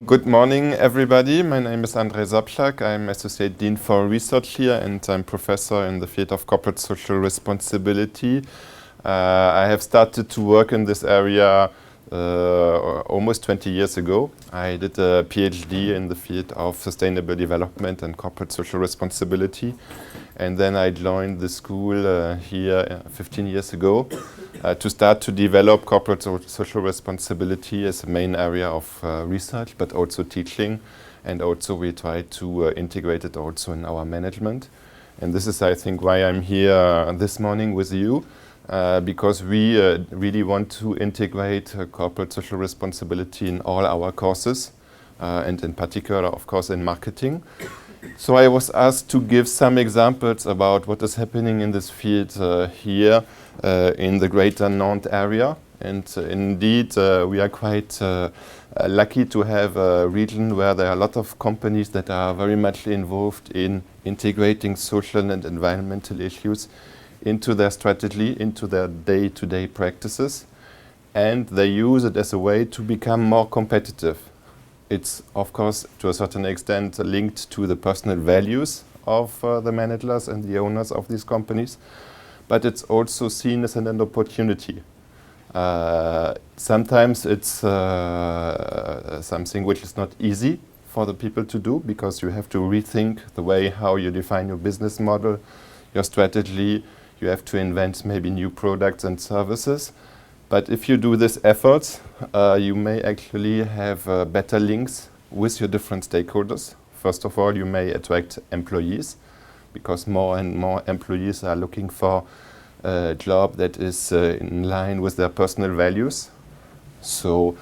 Good morning, everybody. My name is André Sobczak. I'm Associate Dean for Research here, and I'm professor in the field of corporate social responsibility. I have started to work in this area almost 20 years ago. I did a PhD in the field of sustainable development and corporate social responsibility. And then I joined the school here 15 years ago to start to develop corporate social responsibility as a main area of research, but also teaching. And also we try to integrate it also in our management. And this is, I think, why I'm here this morning with you, because we really want to integrate corporate social responsibility in all our courses, and in particular, of course, in marketing. So I was asked to give some examples about what is happening in this field here in the greater Nantes area. And indeed, we are quite lucky to have a region where there are a lot of companies that are very much involved in integrating social and environmental issues into their strategy, into their day-to-day practices. And they use it as a way to become more competitive. It's, of course, to a certain extent linked to the personal values of the managers and the owners of these companies, but it's also seen as an opportunity. Sometimes it's something which is not easy for the people to do, because you have to rethink the way how you define your business model, your strategy. You have to invent maybe new products and services. But if you do this effort, you may actually have better links with your different stakeholders. First of all, you may attract employees, because more and more employees are looking for a job that is in line with their personal values. So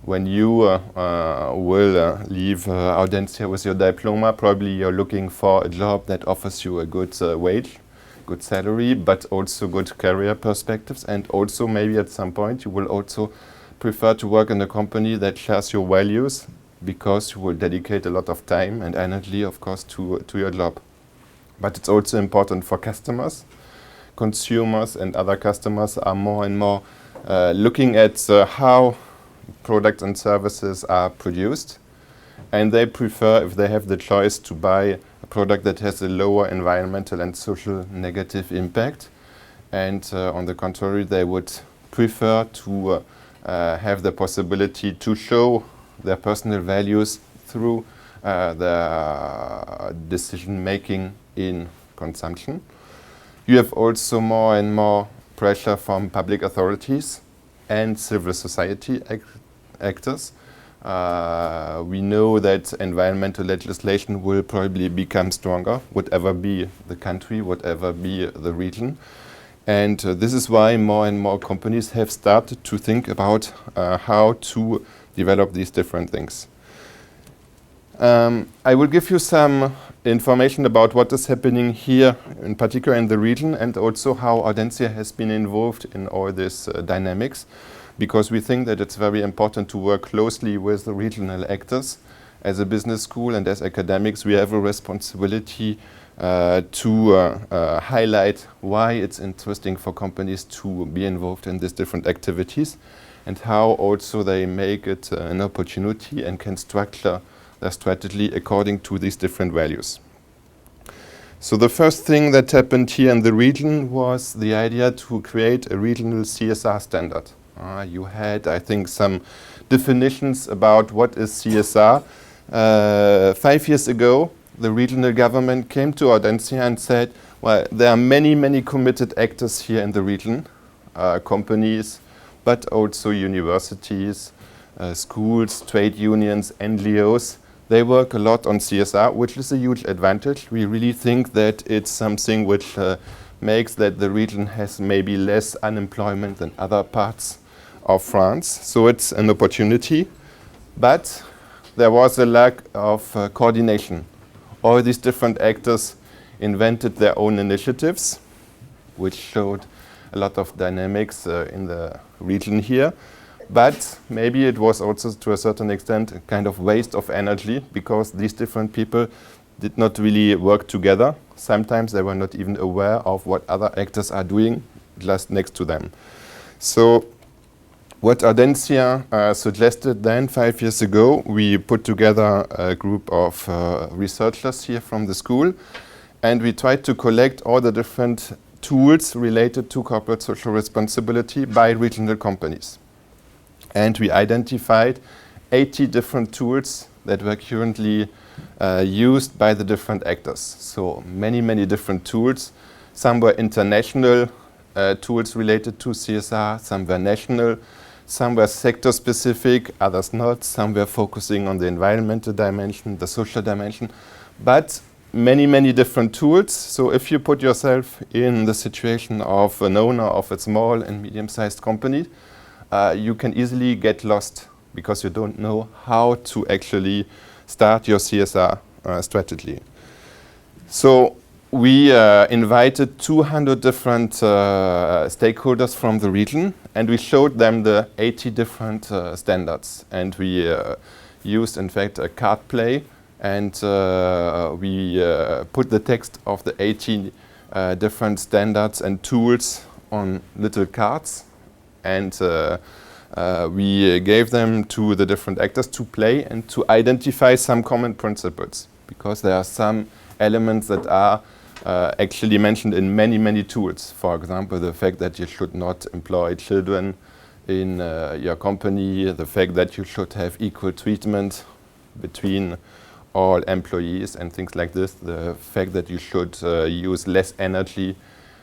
when you will leave Audencia with your diploma, probably you're looking for a job that offers you a good wage, good salary, but also good career perspectives. And also maybe at some point you will also prefer to work in a company that shares your values, because you will dedicate a lot of time and energy, of course, to your job. But it's also important for customers. Consumers and other customers are more and more looking at how products and services are produced. And they prefer, if they have the choice, to buy a product that has a lower environmental and social negative impact. And on the contrary, they would prefer to have the possibility to show their personal values through their decision making in consumption. You have also more and more pressure from public authorities and civil society actors. We know that environmental legislation will probably become stronger, whatever be the country, whatever be the region. And this is why more and more companies have started to think about how to develop these different things. I will give you some information about what is happening here, in particular in the region, and also how Audencia has been involved in all this dynamics, because we think that it's very important to work closely with the regional actors. As a business school and as academics, we have a responsibility to highlight why it's interesting for companies to be involved in these different activities, and how also they make it an opportunity and can structure their strategy according to these different values. So the first thing that happened here in the region was the idea to create a regional CSR standard. You had, I think, some definitions about what is CSR. 5 years ago, the regional government came to Audencia and said, well, there are many, many committed actors here in the region, companies, but also universities, schools, trade unions, NGOs. They work a lot on CSR, which is a huge advantage. We really think that it's something which makes that the region has maybe less unemployment than other parts of France. So it's an opportunity. But there was a lack of coordination. All these different actors invented their own initiatives, which showed a lot of dynamics in the region here. But maybe it was also, to a certain extent, a kind of waste of energy, because these different people did not really work together. Sometimes they were not even aware of what other actors are doing just next to them. So What Audencia suggested then 5 years ago, we put together a group of researchers here from the school, and we tried to collect all the different tools related to corporate social responsibility by regional companies. And we identified 80 different tools that were currently used by the different actors. So many different tools. Some were international tools related to CSR, some were national, some were sector specific, others not. Some were focusing on the environmental dimension, the social dimension, but many different tools. So if you put yourself in the situation of an owner of a small and medium-sized company, you can easily get lost because you don't know how to actually start your CSR strategy. So we invited 200 different stakeholders from the region, and we showed them the 80 different standards. And we used, in fact, a card play, and we put the text of the 80 different standards and tools on little cards, and we gave them to the different actors to play and to identify some common principles, because there are some elements that are actually mentioned in many tools. For example, the fact that you should not employ children in your company, the fact that you should have equal treatment between all employees and things like this, the fact that you should use less energy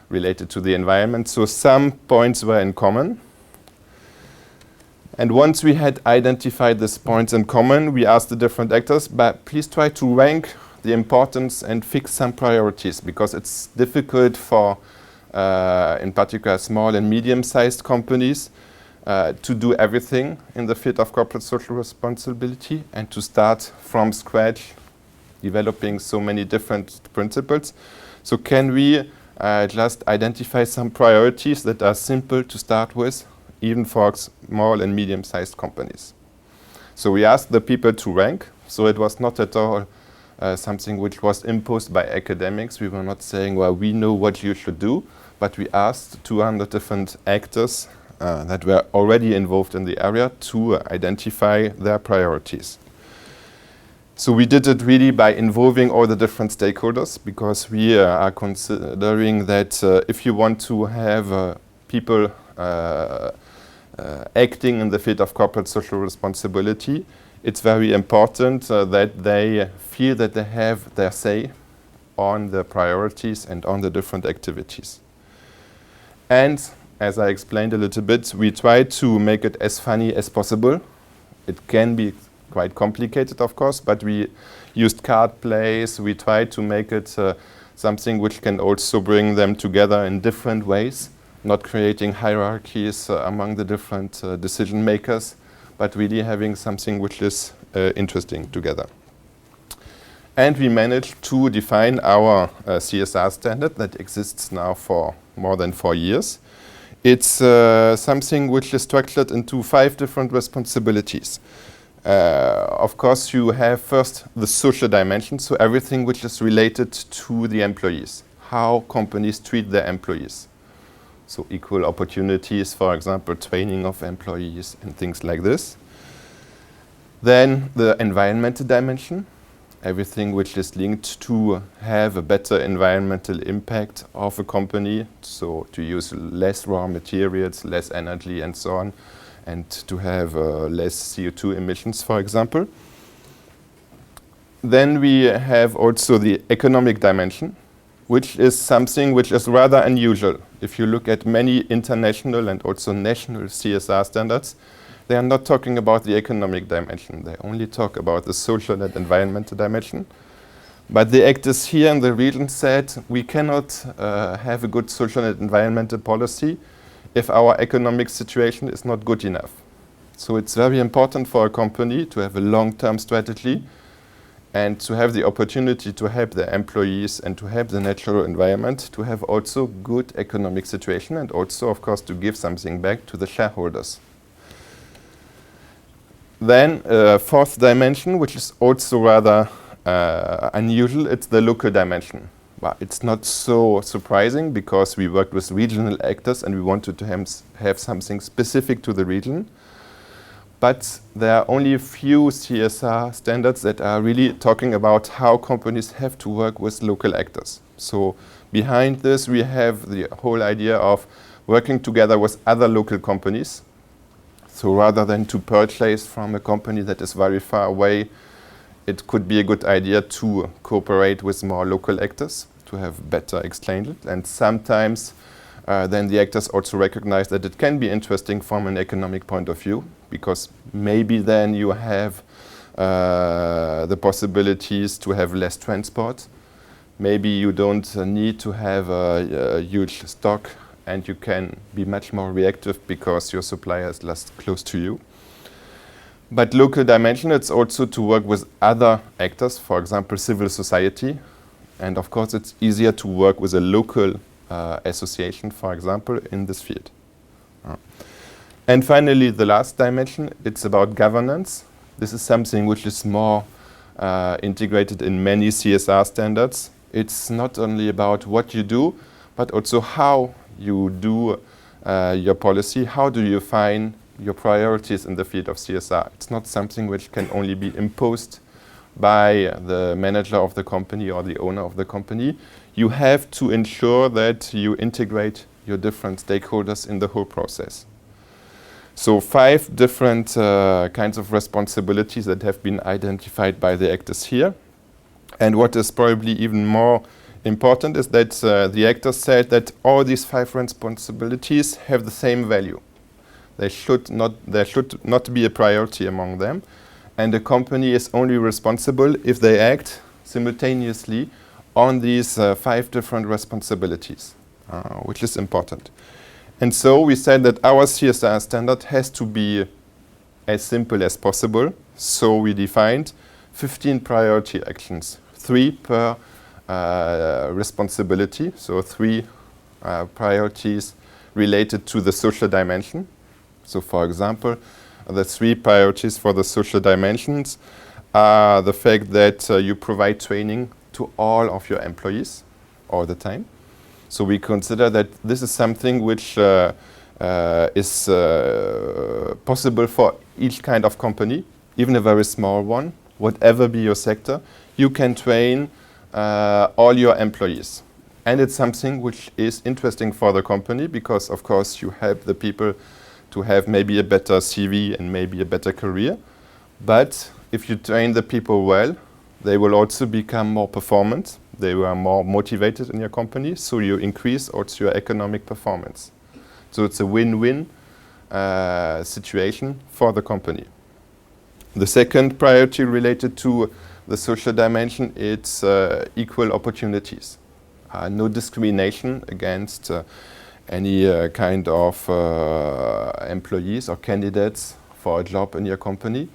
related to the environment. So some points were in common. And once we had identified these points in common, we asked the different actors, but please try to rank the importance and fix some priorities, because it's difficult for, in particular, small and medium-sized companies to do everything in the field of corporate social responsibility and to start from scratch, developing so many different principles. So can we just identify some priorities that are simple to start with, even for small and medium-sized companies? So we asked the people to rank, so it was not at all something which was imposed by academics. We were not saying, well, we know what you should do, but we asked 200 different actors that were already involved in the area to identify their priorities. So we did it really by involving all the different stakeholders, because we are considering that if you want to have people acting in the field of corporate social responsibility, it's very important that they feel that they have their say on the priorities and on the different activities. And as I explained a little bit, we try to make it as funny as possible. It can be quite complicated, of course, but we used card plays. We tried to make it something which can also bring them together in different ways, not creating hierarchies among the different decision makers, but really having something which is interesting together. And we managed to define our CSR standard that exists now for more than 4 years. It's something which is structured into 5 different responsibilities. Of course, you have first the social dimension, so everything which is related to the employees, how companies treat their employees. So equal opportunities, for example, training of employees and things like this. Then the environmental dimension, everything which is linked to have a better environmental impact of a company, so to use less raw materials, less energy and so on, and to have less CO2 emissions, for example. Then we have also the economic dimension, which is something which is rather unusual. If you look at many international and also national CSR standards, they are not talking about the economic dimension. They only talk about the social and environmental dimension. But the actors here in the region said we cannot have a good social and environmental policy if our economic situation is not good enough. So it's very important for a company to have a long-term strategy and to have the opportunity to help their employees and to help the natural environment to have also good economic situation, and also, of course, to give something back to the shareholders. Then, fourth dimension, which is also rather unusual, it's the local dimension. Well, it's not so surprising because we worked with regional actors and we wanted to have something specific to the region. But there are only a few CSR standards that are really talking about how companies have to work with local actors. So behind this, we have the whole idea of working together with other local companies. So rather than to purchase from a company that is very far away, it could be a good idea to cooperate with more local actors to have better exchange. And sometimes then the actors also recognize that it can be interesting from an economic point of view, because maybe then you have the possibilities to have less transport. Maybe you don't need to have a huge stock and you can be much more reactive because your supplier is less close to you. But local dimension, it's also to work with other actors, for example, civil society. And of course, it's easier to work with a local association, for example, in this field. And finally, the last dimension, it's about governance. This is something which is more integrated in many CSR standards. It's not only about what you do, but also how you do your policy. How do you find your priorities in the field of CSR? It's not something which can only be imposed by the manager of the company or the owner of the company. You have to ensure that you integrate your different stakeholders in the whole process. So 5 different kinds of responsibilities that have been identified by the actors here. And what is probably even more important is that the actors said that all these 5 responsibilities have the same value. There should not be a priority among them. And the company is only responsible if they act simultaneously on these 5 different responsibilities, which is important. And so we said that our CSR standard has to be as simple as possible. So we defined 15 priority actions, 3 per responsibility. So 3 priorities related to the social dimension. So for example, the 3 priorities for the social dimensions are the fact that you provide training to all of your employees all the time. So we consider that this is something which is possible for each kind of company, even a very small one, whatever be your sector. You can train all your employees. And it's something which is interesting for the company because, of course, you help the people to have maybe a better CV and maybe a better career. But if you train the people well, they will also become more performant. They are more motivated in your company, so you increase also your economic performance. So it's a win-win situation for the company. The second priority related to the social dimension, it's equal opportunities. No discrimination against any kind of employees or candidates for a job in your company.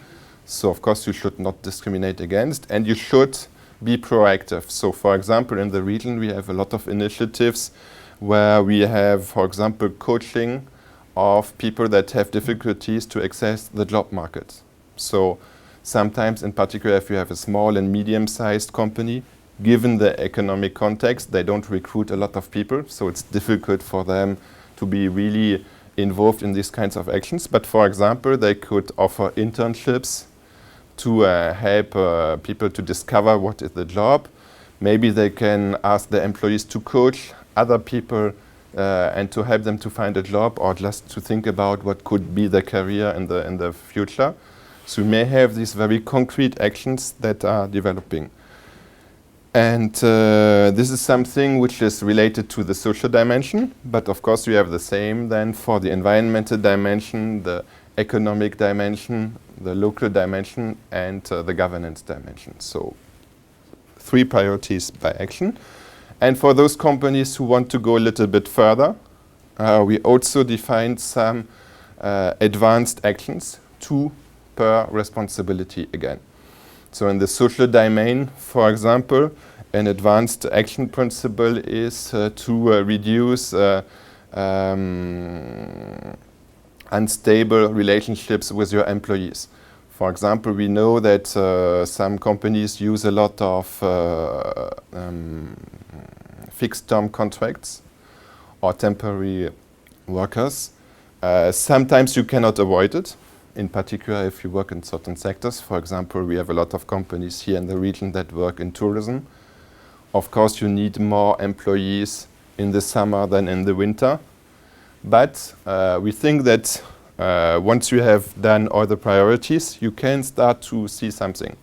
So of course you should not discriminate against, and you should be proactive. So for example, in the region we have a lot of initiatives where we have, for example, coaching of people that have difficulties to access the job market. So sometimes, in particular, if you have a small and medium-sized company, given the economic context, they don't recruit a lot of people, so it's difficult for them to be really involved in these kinds of actions. But for example, they could offer internships to help people to discover what is the job. Maybe they can ask the employees to coach other people and to help them to find a job, or just to think about what could be the career in the future. So we may have these very concrete actions that are developing. And this is something which is related to the social dimension, but of course we have the same then for the environmental dimension, the economic dimension, the local dimension, and the governance dimension. So 3 priorities by action. And for those companies who want to go a little bit further, we also defined some advanced actions, 2 per responsibility again. So in the social domain, for example, an advanced action principle is to reduce unstable relationships with your employees. For example, we know that some companies use a lot of fixed-term contracts or temporary workers. Sometimes you cannot avoid it, in particular if you work in certain sectors. For example, we have a lot of companies here in the region that work in tourism. Of course, you need more employees in the summer than in the winter. But we think that once you have done all the priorities, you can start to see something.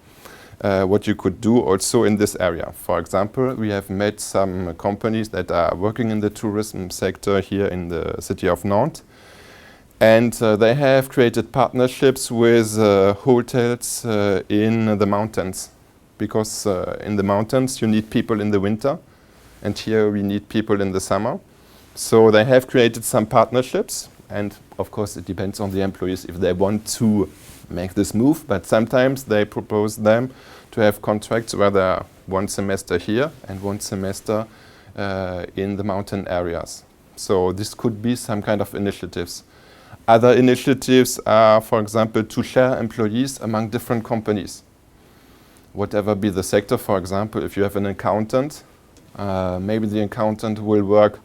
What you could do also in this area. For example, we have met some companies that are working in the tourism sector here in the city of Nantes. And they have created partnerships with hotels in the mountains. Because in the mountains you need people in the winter, and here we need people in the summer. So they have created some partnerships, and of course it depends on the employees if they want to make this move, but sometimes they propose them to have contracts where they are one semester here and one semester in the mountain areas. So this could be some kind of initiatives. Other initiatives are, for example, to share employees among different companies. Whatever be the sector, for example, if you have an accountant, maybe the accountant will work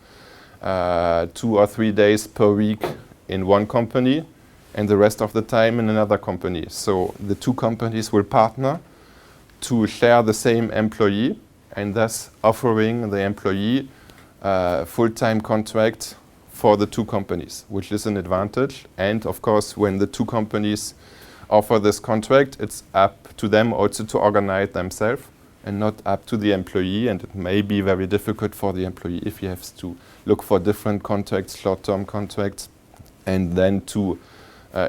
2 or 3 days per week in one company and the rest of the time in another company. So the two companies will partner to share the same employee and thus offering the employee a full-time contract for the two companies, which is an advantage. And of course, when the two companies offer this contract, it's up to them also to organize themselves and not up to the employee. And it may be very difficult for the employee if he has to look for different contracts, short-term contracts, and then to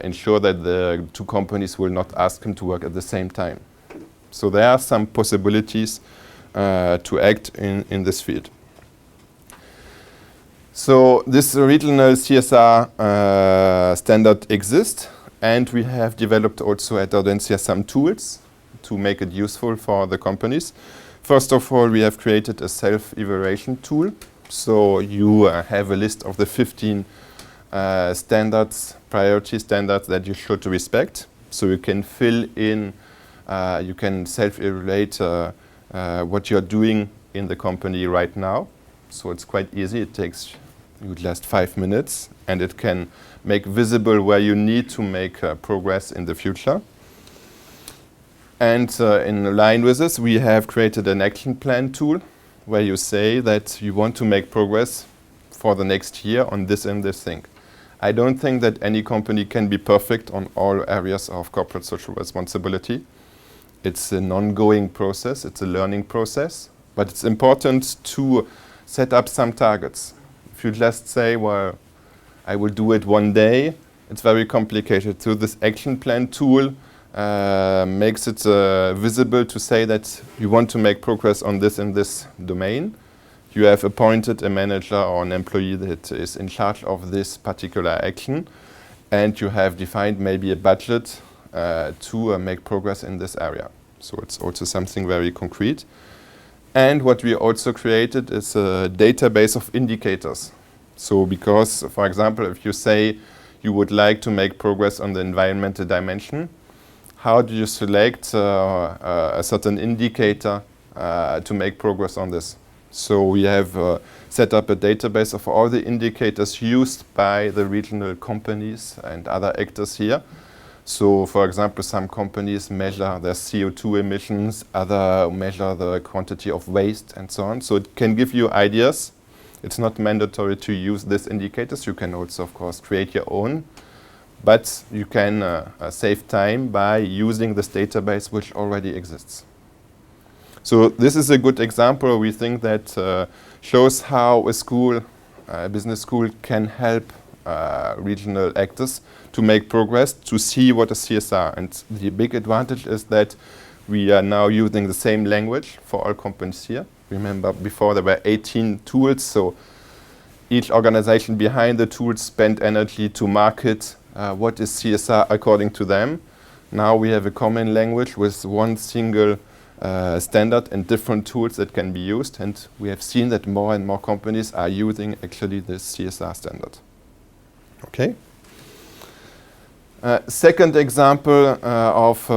ensure that the two companies will not ask him to work at the same time. So there are some possibilities to act in this field. So this regional CSR standard exists, and we have developed also at Audencia some tools to make it useful for the companies. First of all, we have created a self-evaluation tool. So you have a list of the 15 standards, priority standards that you should respect. So you can fill in, you can self-evaluate what you're doing in the company right now. So it's quite easy. It takes you just 5 minutes, and it can make visible where you need to make progress in the future. And in line with this, we have created an action plan tool where you say that you want to make progress for the next year on this and this thing. I don't think that any company can be perfect on all areas of corporate social responsibility. It's an ongoing process, it's a learning process, but it's important to set up some targets. If you just say, well, I will do it one day, it's very complicated. So this action plan tool makes it visible to say that you want to make progress on this and this domain. You have appointed a manager or an employee that is in charge of this particular action, and you have defined maybe a budget to make progress in this area. So it's also something very concrete. And what we also created is a database of indicators. So because, for example, if you say you would like to make progress on the environmental dimension, how do you select a certain indicator to make progress on this? So we have set up a database of all the indicators used by the regional companies and other actors here. So, for example, some companies measure their CO2 emissions, others measure the quantity of waste and so on. So it can give you ideas. It's not mandatory to use these indicators. You can also, of course, create your own. But you can save time by using this database which already exists. So this is a good example, we think, that shows how a school, a business school, can help regional actors to make progress, to see what is CSR. And the big advantage is that we are now using the same language for all companies here. Remember, before there were 18 tools, so each organization behind the tools spent energy to market what is CSR according to them. Now we have a common language with one single standard and different tools that can be used, and we have seen that more and more companies are using actually this CSR standard. Okay. Second example of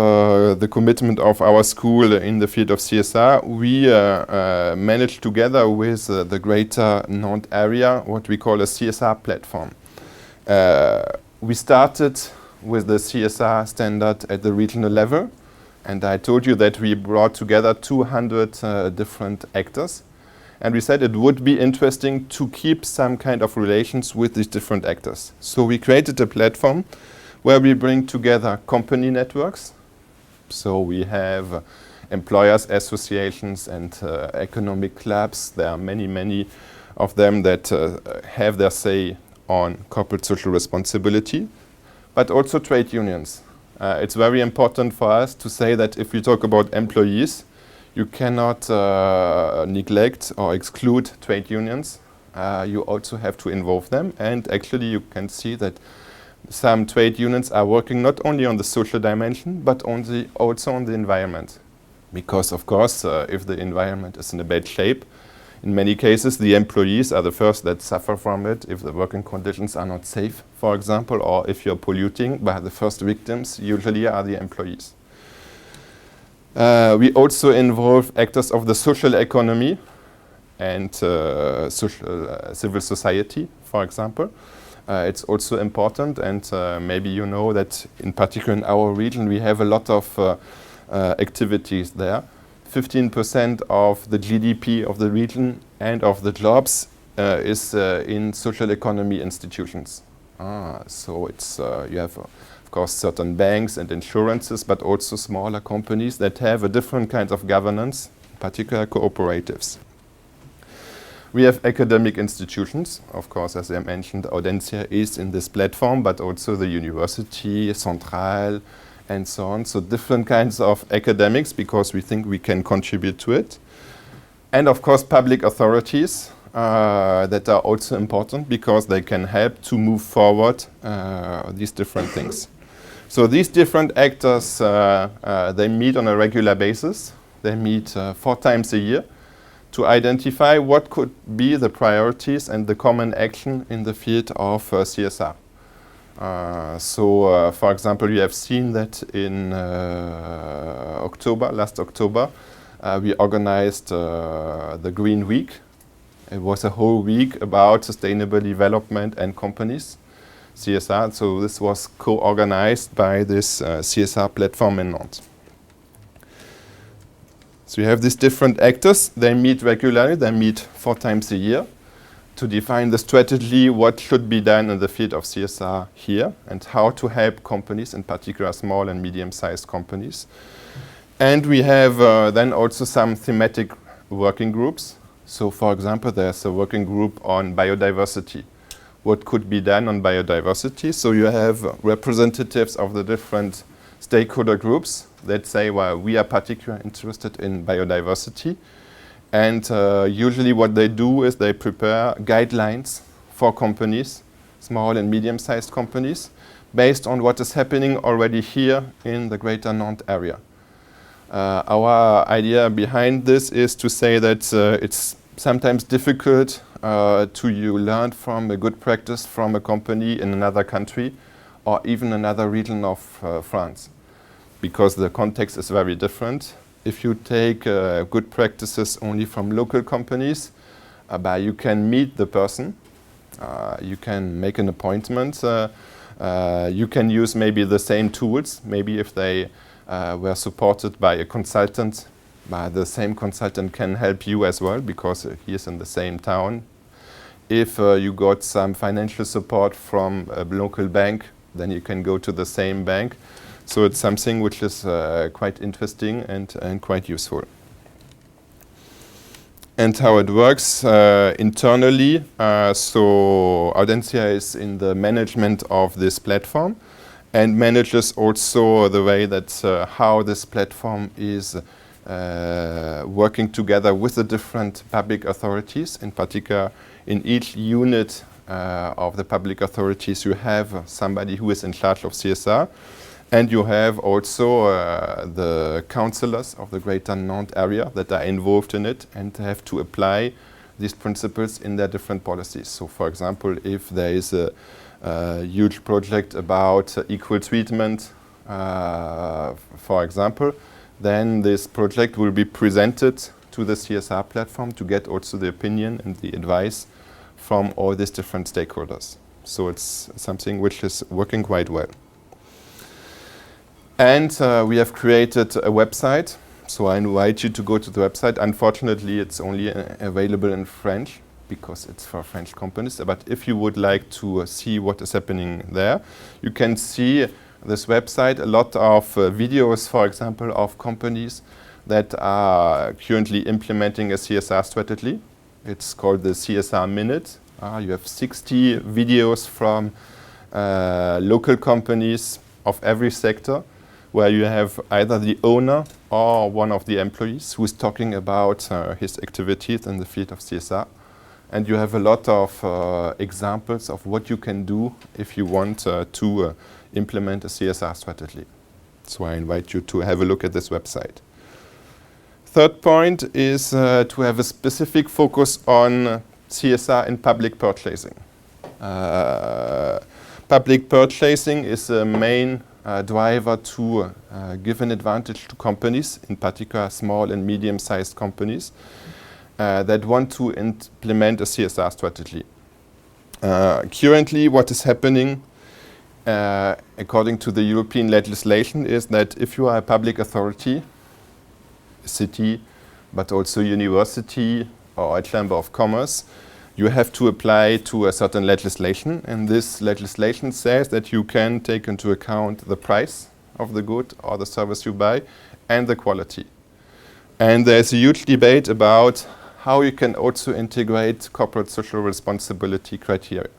the commitment of our school in the field of CSR, we managed together with the greater Nantes area what we call a CSR platform. We started with the CSR standard at the regional level, and I told you that we brought together 200 different actors, and we said it would be interesting to keep some kind of relations with these different actors. So we created a platform where we bring together company networks. So we have employers associations and economic clubs. There are many, many of them that have their say on corporate social responsibility, but also trade unions. It's very important for us to say that if we talk about employees, you cannot neglect or exclude trade unions. You also have to involve them, and actually you can see that some trade unions are working not only on the social dimension, but also on the environment. Because of course, if the environment is in a bad shape, in many cases the employees are the first that suffer from it. If the working conditions are not safe, for example, or if you're polluting, but the first victims usually are the employees. We also involve actors of the social economy and civil society, for example. It's also important, and maybe you know that in particular in our region we have a lot of activities there. 15% of the GDP of the region and of the jobs is in social economy institutions. So it's you have of course certain banks and insurances, but also smaller companies that have a different kind of governance, in particular cooperatives. We have academic institutions, of course, as I mentioned, Audencia is in this platform, but also the university, Central, and so on. So different kinds of academics, because we think we can contribute to it. And of course, public authorities that are also important, because they can help to move forward these different things. So these different actors, they meet on a regular basis. They meet 4 times a year to identify what could be the priorities and the common action in the field of CSR. For example, you have seen that in last October, we organized the Green Week. It was a whole week about sustainable development and companies, CSR. So this was co-organized by this CSR platform in Nantes. So you have these different actors. They meet regularly. They meet 4 times a year to define the strategy, what should be done in the field of CSR here, and how to help companies, in particular small and medium-sized companies. And we have then also some thematic working groups. So for example, there's a working group on biodiversity. What could be done on biodiversity? So you have representatives of the different stakeholder groups that say, well, we are particularly interested in biodiversity. And usually what they do is they prepare guidelines for companies, small and medium-sized companies, based on what is happening already here in the greater Nantes area. Our idea behind this is to say that it's sometimes difficult to learn from a good practice from a company in another country or even another region of France, because the context is very different. If you take good practices only from local companies, you can meet the person, you can make an appointment, you can use maybe the same tools. Maybe if they were supported by a consultant, the same consultant can help you as well, because he is in the same town. If you got some financial support from a local bank, then you can go to the same bank. So it's something which is quite interesting and quite useful. And how it works internally, so Audencia is in the management of this platform and manages also the way that how this platform is working together with the different public authorities. In particular, in each unit of the public authorities, you have somebody who is in charge of CSR. And you have also the councillors of the greater Nantes area that are involved in it and have to apply these principles in their different policies. So for example, if there is a huge project about equal treatment, for example, then this project will be presented to the CSR platform to get also the opinion and the advice from all these different stakeholders. So it's something which is working quite well. And we have created a website. So I invite you to go to the website. Unfortunately, it's only available in French because it's for French companies. But if you would like to see what is happening there, you can see this website, a lot of videos, for example, of companies that are currently implementing a CSR strategy. It's called the CSR Minute. You have 60 videos from local companies of every sector, where you have either the owner or one of the employees who is talking about his activities in the field of CSR. And you have a lot of examples of what you can do if you want to implement a CSR strategy. So I invite you to have a look at this website. Third point is to have a specific focus on CSR in public purchasing. Public purchasing is a main driver to give an advantage to companies, in particular small and medium-sized companies, that want to implement a CSR strategy. Currently, what is happening, according to the European legislation, is that if you are a public authority, a city, but also university or a chamber of commerce, you have to apply to a certain legislation, and this legislation says that you can take into account the price of the good or the service you buy and the quality. And there's a huge debate about how you can also integrate corporate social responsibility criteria.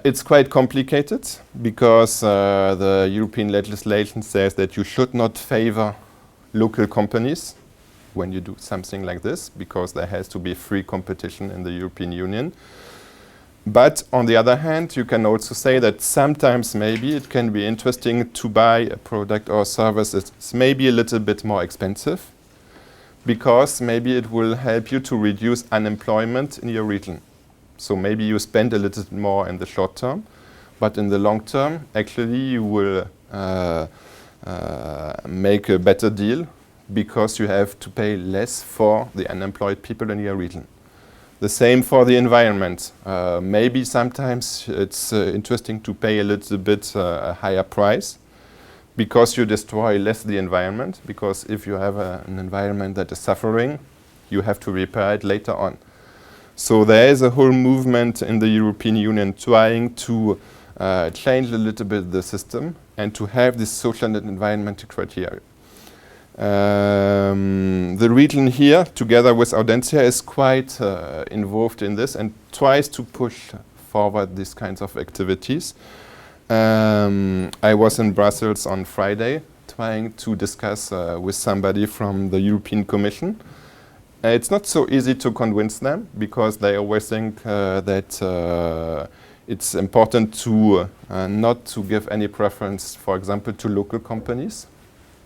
It's quite complicated because the European legislation says that you should not favor local companies when you do something like this, because there has to be free competition in the European Union. But on the other hand, you can also say that sometimes maybe it can be interesting to buy a product or service that's maybe a little bit more expensive, because maybe it will help you to reduce unemployment in your region. So maybe you spend a little more in the short term, but in the long term, actually you will make a better deal, because you have to pay less for the unemployed people in your region. The same for the environment. Maybe sometimes it's interesting to pay a little bit a higher price, because you destroy less the environment, because if you have an environment that is suffering, you have to repair it later on. So there is a whole movement in the European Union trying to change a little bit the system and to have this social and environmental criteria. The region here, together with Audencia, is quite involved in this and tries to push forward these kinds of activities. I was in Brussels on Friday trying to discuss with somebody from the European Commission. It's not so easy to convince them, because they always think that it's important to not to give any preference, for example, to local companies.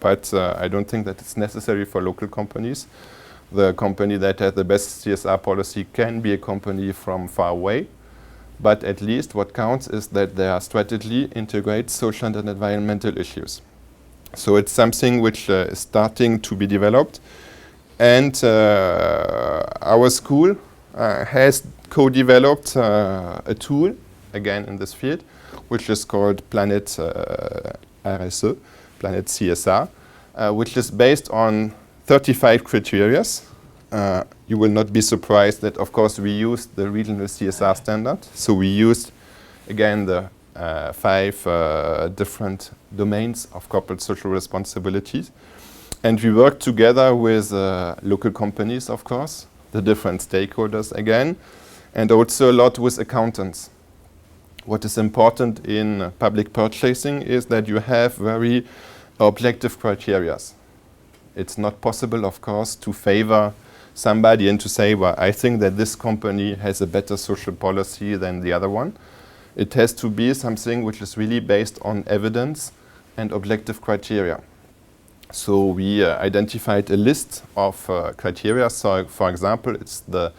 But I don't think that it's necessary for local companies. The company that has the best CSR policy can be a company from far away. But at least what counts is that their strategy integrates social and environmental issues. So it's something which is starting to be developed. And our school has co-developed a tool, again in this field, which is called Planet RSE. Planet CSR, which is based on 35 criteria. You will not be surprised that, of course, we used the regional CSR standard. So we used, again, the 5 different domains of corporate social responsibilities. And we worked together with local companies, of course, the different stakeholders again, and also a lot with accountants. What is important in public purchasing is that you have very objective criteria. It's not possible, of course, to favor somebody and to say, well, I think that this company has a better social policy than the other one. It has to be something which is really based on evidence and objective criteria. So we identified a list of criteria. So, for example, it's the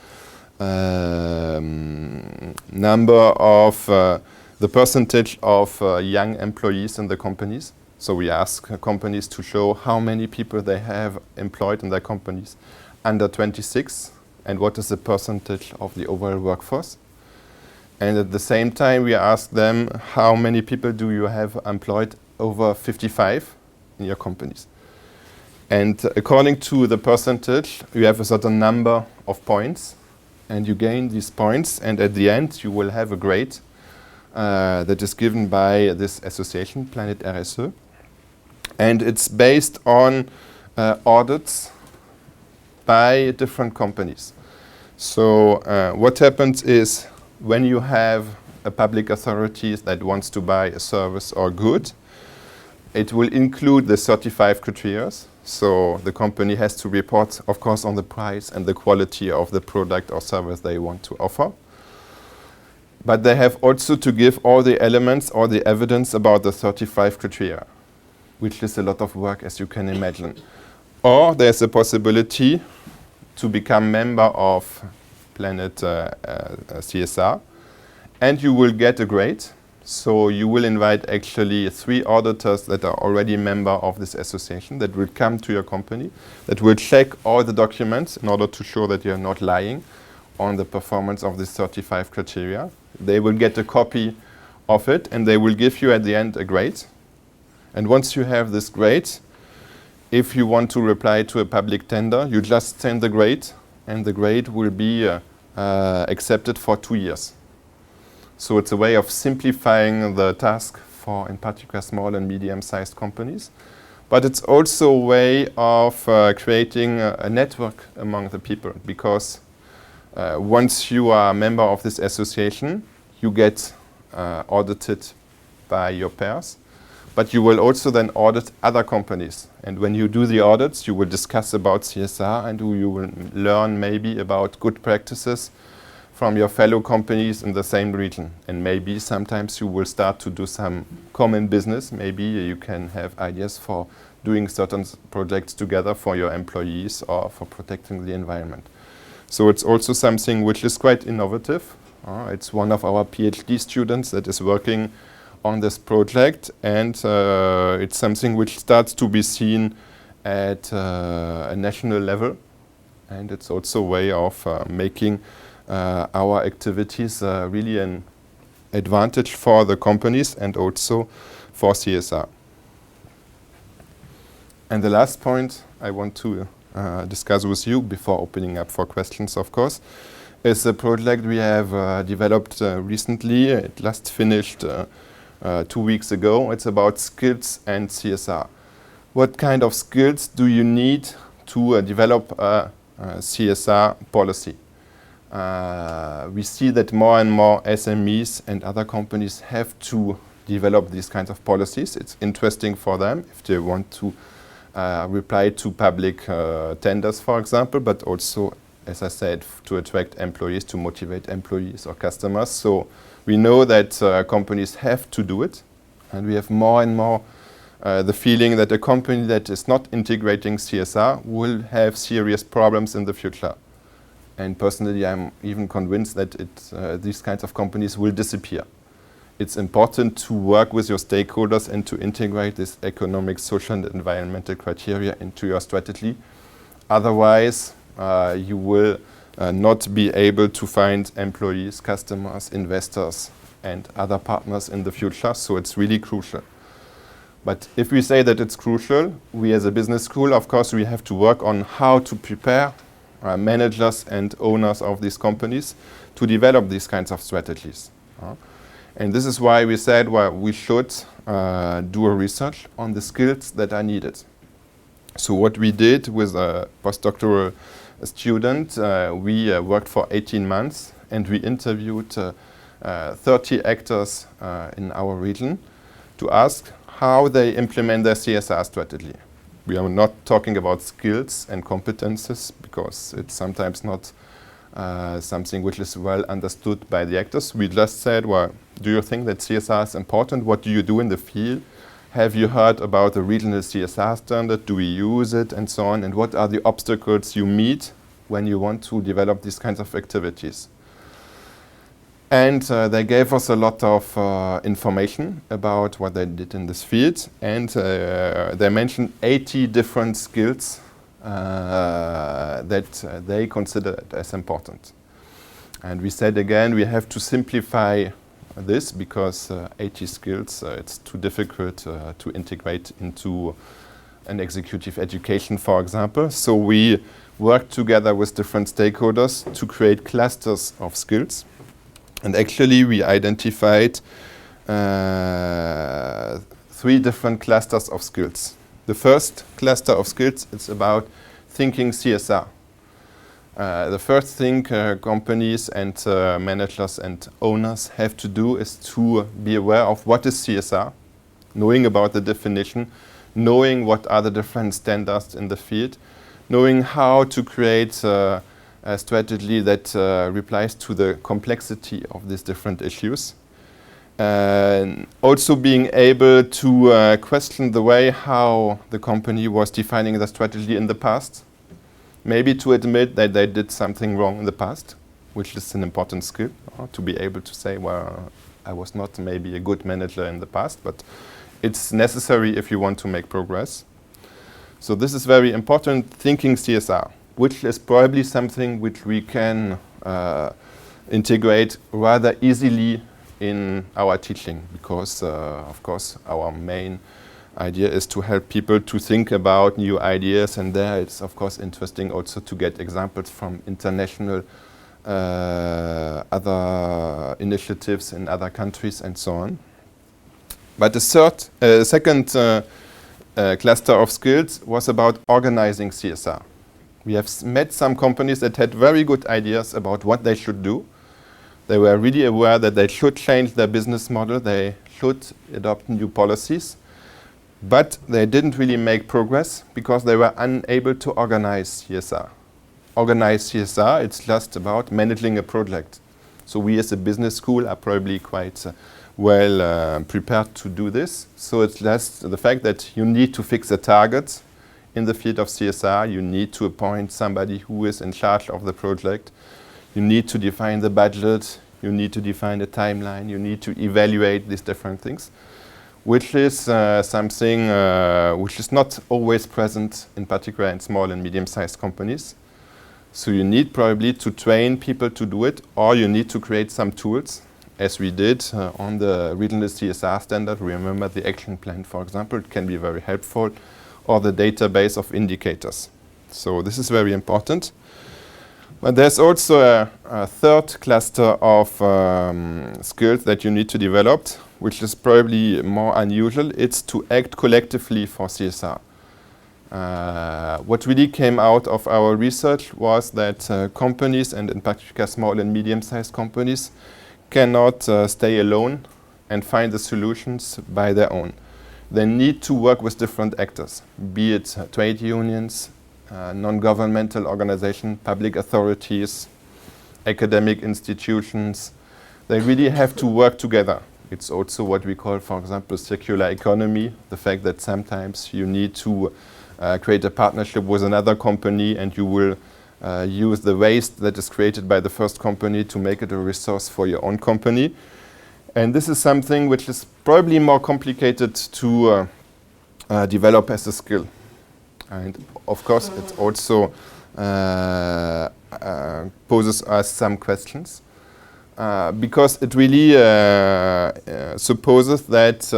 number of the percentage of young employees in the companies. So we ask companies to show how many people they have employed in their companies under 26 and what is the percentage of the overall workforce. And at the same time, we ask them how many people do you have employed over 55 in your companies. And according to the percentage, you have a certain number of points, and you gain these points, and at the end, you will have a grade that is given by this association, Planet RSE. And it's based on audits by different companies. So what happens is when you have a public authority that wants to buy a service or good, it will include the 35 criteria. So the company has to report, of course, on the price and the quality of the product or service they want to offer. But they have also to give all the elements or the evidence about the 35 criteria, which is a lot of work, as you can imagine. Or there's a possibility to become member of Planet CSR, and you will get a grade. So you will invite actually 3 auditors that are already member of this association that will come to your company, that will check all the documents in order to show that you're not lying on the performance of this 35 criteria. They will get a copy of it, and they will give you at the end a grade. And once you have this grade, if you want to reply to a public tender, you just send the grade, and the grade will be accepted for 2 years. So it's a way of simplifying the task for, in particular, small and medium-sized companies. But it's also a way of creating a network among the people, because once you are a member of this association, you get audited by your peers. But you will also then audit other companies. And when you do the audits, you will discuss about CSR, and you will learn maybe about good practices from your fellow companies in the same region. And maybe sometimes you will start to do some common business. Maybe you can have ideas for doing certain projects together for your employees or for protecting the environment. So it's also something which is quite innovative. It's one of our PhD students that is working on this project, and it's something which starts to be seen at a national level. And it's also a way of making our activities really an advantage for the companies and also for CSR. And the last point I want to discuss with you before opening up for questions, of course, is a project we have developed recently. It last finished 2 weeks ago. It's about skills and CSR. What kind of skills do you need to develop a CSR policy? We see that more and more SMEs and other companies have to develop these kinds of policies. It's interesting for them if they want to reply to public tenders, for example, but also, as I said, to attract employees, to motivate employees or customers. So we know that companies have to do it, and we have more and more the feeling that a company that is not integrating CSR will have serious problems in the future. And personally, I'm even convinced that these kinds of companies will disappear. It's important to work with your stakeholders and to integrate this economic, social, and environmental criteria into your strategy. Otherwise, you will not be able to find employees, customers, investors, and other partners in the future. So it's really crucial. But if we say that it's crucial, we as a business school, of course, we have to work on how to prepare managers and owners of these companies to develop these kinds of strategies. And this is why we said, well, we should do a research on the skills that are needed. So what we did with a postdoctoral student, we worked for 18 months, and we interviewed 30 actors in our region to ask how they implement their CSR strategy. We are not talking about skills and competences, because it's sometimes not something which is well understood by the actors. We just said, well, do you think that CSR is important? What do you do in the field? Have you heard about the regional CSR standard? Do we use it? And so on. And what are the obstacles you meet when you want to develop these kinds of activities. And they gave us a lot of information about what they did in this field, and they mentioned 80 different skills that they considered as important. And we said again, we have to simplify this because 80 skills, it's too difficult to integrate into an executive education, for example. So we worked together with different stakeholders to create clusters of skills. And actually we identified 3 different clusters of skills. The first cluster of skills is about thinking CSR. The first thing companies and managers and owners have to do is to be aware of what is CSR, knowing about the definition, knowing what are the different standards in the field, knowing how to create a strategy that replies to the complexity of these different issues. And also being able to question the way how the company was defining the strategy in the past. Maybe to admit that they did something wrong in the past, which is an important skill, to be able to say, well, I was not maybe a good manager in the past, but it's necessary if you want to make progress. So this is very important, thinking CSR, which is probably something which we can integrate rather easily in our teaching, because of course our main idea is to help people to think about new ideas, and there it's of course interesting also to get examples from international other initiatives in other countries and so on. But the second cluster of skills was about organizing CSR. We have met some companies that had very good ideas about what they should do. They were really aware that they should change their business model, they should adopt new policies, but they didn't really make progress because they were unable to organize CSR. Organize CSR, it's just about managing a project. So we as a business school are probably quite well prepared to do this. So it's just the fact that you need to fix a target in the field of CSR, you need to appoint somebody who is in charge of the project, you need to define the budget, you need to define the timeline, you need to evaluate these different things, which is something which is not always present, in particular in small and medium-sized companies. So you need probably to train people to do it, or you need to create some tools, as we did on the regional CSR standard. Remember the action plan, for example, it can be very helpful, or the database of indicators. So this is very important. But there's also a third cluster of skills that you need to develop, which is probably more unusual. It's to act collectively for CSR. What really came out of our research was that companies, and in particular small and medium-sized companies, cannot stay alone and find the solutions by their own. They need to work with different actors, be it trade unions, non-governmental organizations, public authorities, academic institutions. They really have to work together. It's also what we call, for example, circular economy, the fact that sometimes you need to create a partnership with another company and you will use the waste that is created by the first company to make it a resource for your own company. And this is something which is probably more complicated to develop as a skill. And of course, it also poses us some questions because it really supposes that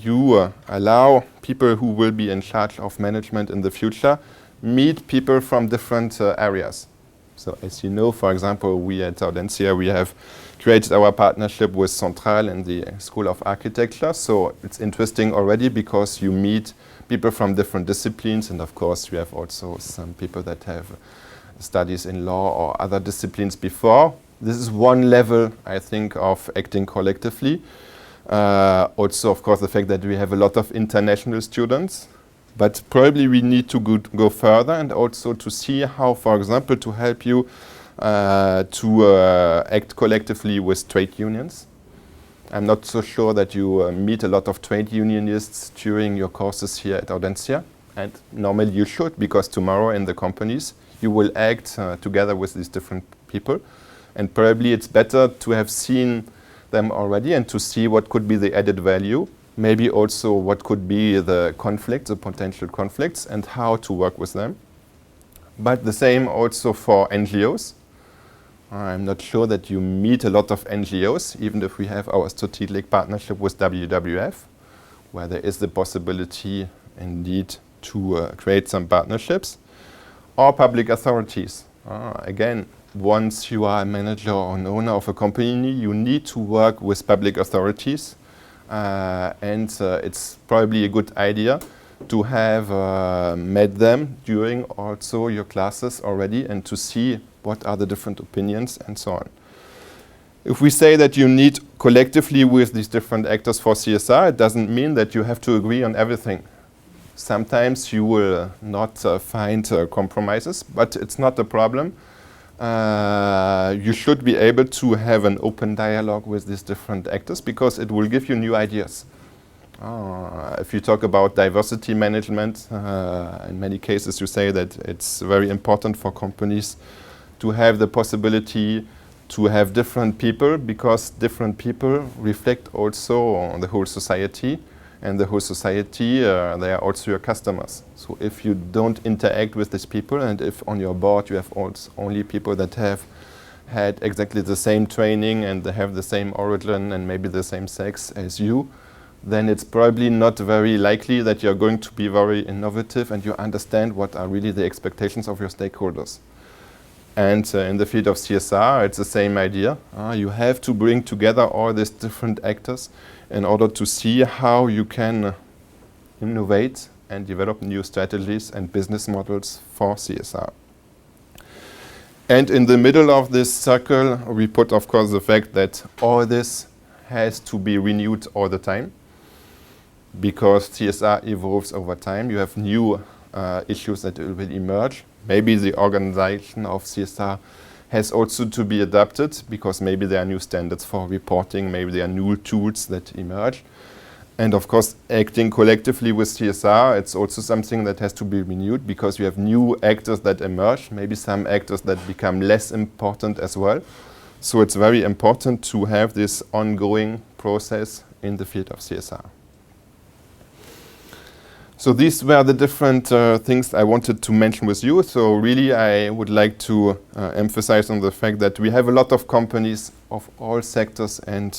you allow people who will be in charge of management in the future meet people from different areas. So as you know, for example, we at Audencia, we have created our partnership with Central and the School of Architecture. So it's interesting already because you meet people from different disciplines, and of course we have also some people that have studies in law or other disciplines before. This is one level, I think, of acting collectively. Also, of course, the fact that we have a lot of international students, but probably we need to go further and also to see how, for example, to help you to act collectively with trade unions. I'm not so sure that you meet a lot of trade unionists during your courses here at Audencia, and normally you should, because tomorrow in the companies you will act together with these different people. And probably it's better to have seen them already and to see what could be the added value, maybe also what could be the conflicts, the potential conflicts, and how to work with them. But the same also for NGOs. I'm not sure that you meet a lot of NGOs, even if we have our strategic partnership with WWF, where there is the possibility indeed to create some partnerships, or public authorities. Again, once you are a manager or an owner of a company, you need to work with public authorities, and it's probably a good idea to have met them during also your classes already and to see what are the different opinions and so on. If we say that you need collectively with these different actors for CSR, it doesn't mean that you have to agree on everything. Sometimes you will not find compromises, but it's not a problem. You should be able to have an open dialogue with these different actors because it will give you new ideas. If you talk about diversity management, in many cases you say that it's very important for companies to have the possibility to have different people because different people reflect also on the whole society, and the whole society, they are also your customers. So if you don't interact with these people, and if on your board you have only people that have had exactly the same training and they have the same origin and maybe the same sex as you, then it's probably not very likely that you're going to be very innovative and you understand what are really the expectations of your stakeholders. And in the field of CSR, it's the same idea. You have to bring together all these different actors in order to see how you can innovate and develop new strategies and business models for CSR. And in the middle of this circle, we put, of course, the fact that all this has to be renewed all the time because CSR evolves over time. You have new issues that will emerge. Maybe the organization of CSR has also to be adapted because maybe there are new standards for reporting, maybe there are new tools that emerge. And of course, acting collectively with CSR, it's also something that has to be renewed because you have new actors that emerge, maybe some actors that become less important as well. So it's very important to have this ongoing process in the field of CSR. So these were the different things I wanted to mention with you. So really I would like to emphasize on the fact that we have a lot of companies of all sectors and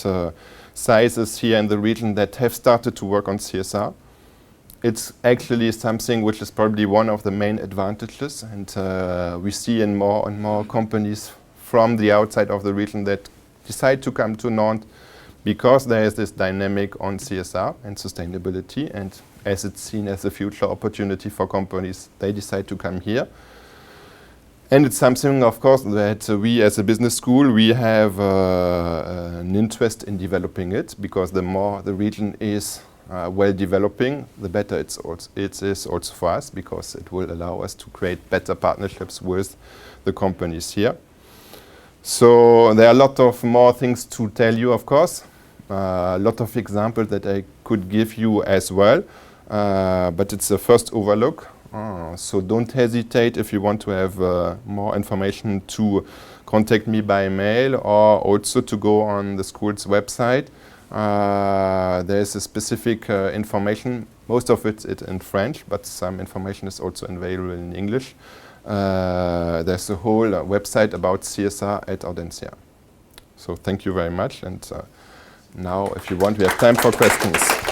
sizes here in the region that have started to work on CSR. It's actually something which is probably one of the main advantages, and we see in more and more companies from the outside of the region that decide to come to Nantes because there is this dynamic on CSR and sustainability, and as it's seen as a future opportunity for companies, they decide to come here. And it's something, of course, that we as a business school, we have an interest in developing it, because the more the region is well developing, the better it is also for us, because it will allow us to create better partnerships with the companies here. So there are a lot of more things to tell you, of course. A lot of examples that I could give you as well. But it's a first overlook, so don't hesitate if you want to have more information to contact me by mail or also to go on the school's website. There's a specific information, most of it is in French, but some information is also available in English. There's a whole website about CSR at Audencia. So thank you very much, and now if you want, we have time for questions.